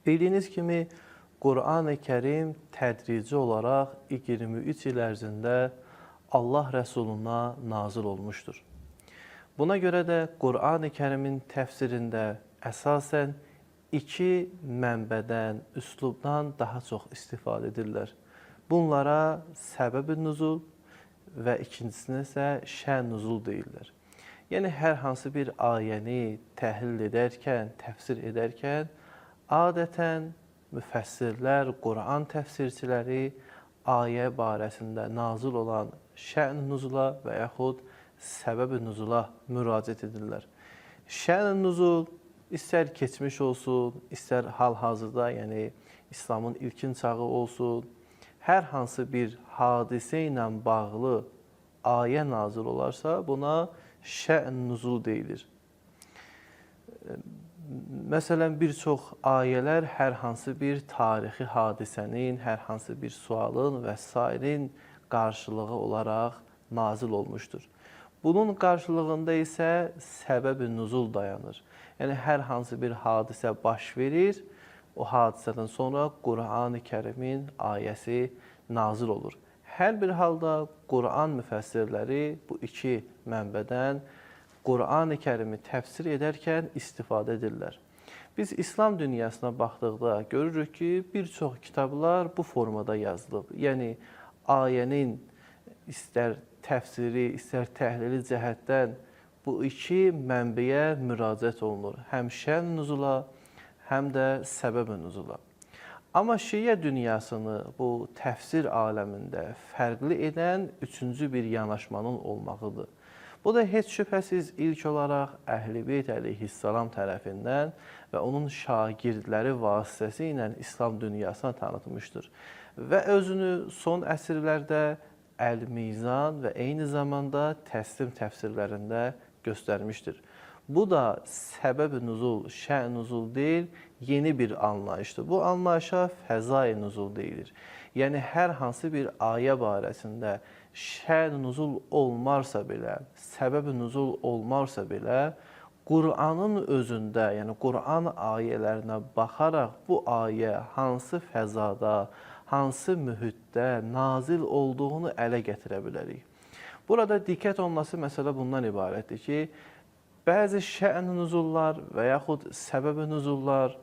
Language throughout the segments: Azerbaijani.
Bildiyiniz kimi Qur'an-ı Kərim tədrici olaraq 23 il ərzində Allah Rəsuluna nazil olmuşdur. Buna görə də Qur'an-ı Kərimin təfsirində əsasən iki mənbədən, üslubdan daha çox istifadə edirlər. Bunlara səbəb-i nüzul və ikincisini isə şən nüzul deyirlər. Yəni, hər hansı bir ayəni təhlil edərkən, təfsir edərkən, adətən müfəssirlər, Qur'an təfsirçiləri ayə barəsində nazil olan şən nüzula və yaxud səbəb-i nüzula müraciət edirlər. Şən nüzul istər keçmiş olsun, istər hal-hazırda, yəni İslamın ilkin çağı olsun, hər hansı bir hadisə ilə bağlı ayə nazil olarsa, buna şən nüzul deyilir. Məsələn, bir çox ayələr hər hansı bir tarixi hadisənin, hər hansı bir sualın və s. qarşılığı olaraq nazil olmuşdur. Bunun qarşılığında isə səbəb-i nüzul dayanır. Yəni, hər hansı bir hadisə baş verir, o hadisədən sonra Qur'an-ı Kərimin ayəsi nazil olur. Hər bir halda Qur'an müfəssirləri bu iki mənbədən Qur'an-ı Kərimi təfsir edərkən istifadə edirlər. Biz İslam dünyasına baxdıqda görürük ki, bir çox kitablar bu formada yazılıb. Yəni, ayənin istər təfsiri, istər təhlili cəhətdən bu iki mənbəyə müraciət olunur. Həm şən nüzula, həm də səbəb-i nüzula. Amma şiə dünyasını bu təfsir aləmində fərqli edən üçüncü bir yanaşmanın olmağıdır. Bu da heç şübhəsiz ilk olaraq Əhl-i Beyt əleyhissalam tərəfindən və onun şagirdləri vasitəsilə İslam dünyasına tanıtmışdır. Və özünü son əsrlərdə Əl-Mizan və eyni zamanda Təslim təfsirlərində göstərmişdir. Bu da səbəb-i nüzul, şən nüzul deyil, yeni bir anlayışdır. Bu anlayışa fəzai nüzul deyilir. Yəni, hər hansı bir ayə barəsində şən nüzul olmarsa belə, səbəb-i nüzul olmarsa belə, Qur'anın özündə, yəni Qur'an ayələrinə baxaraq bu ayə hansı fəzada, hansı mühitdə nazil olduğunu ələ gətirə bilərik. Burada diqqət olunması məsələ bundan ibarətdir ki, bəzi şən nüzullar və yaxud səbəb-i nüzullar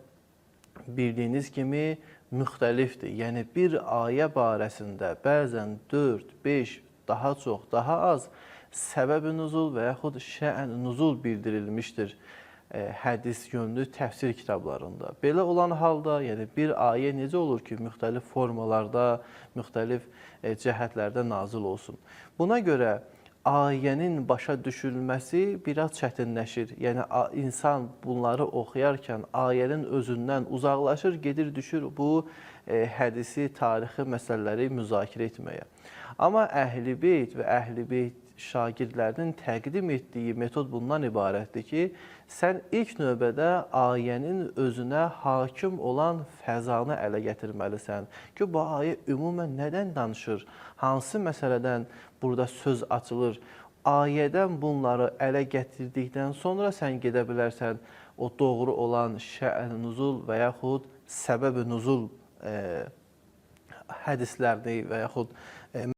bildiyiniz kimi müxtəlifdir. Yəni, bir ayə barəsində bəzən 4, 5, daha çox, daha az səbəb-i nüzul və yaxud şən nüzul bildirilmişdir hədis yönlü təfsir kitablarında. Belə olan halda, yəni bir ayə necə olur ki, müxtəlif formalarda, müxtəlif cəhətlərdə nazil olsun? Buna görə ayənin başa düşülməsi biraz çətinləşir. Yəni, insan bunları oxuyarkən ayənin özündən uzaqlaşır, gedir, düşür bu hədisi, tarixi məsələləri müzakirə etməyə. Amma Əhl-i Beyt və Əhl-i Beyt şagirdlərinin təqdim etdiyi metod bundan ibarətdir ki, sən ilk növbədə ayənin özünə hakim olan fəzanı ələ gətirməlisən ki, bu ayə ümumən nədən danışır, hansı məsələdən burada söz açılır. Ayədən bunları ələ gətirdikdən sonra sən gedə bilərsən o doğru olan şə'n nüzul və yaxud səbəb-i nüzul hədislərini və yaxud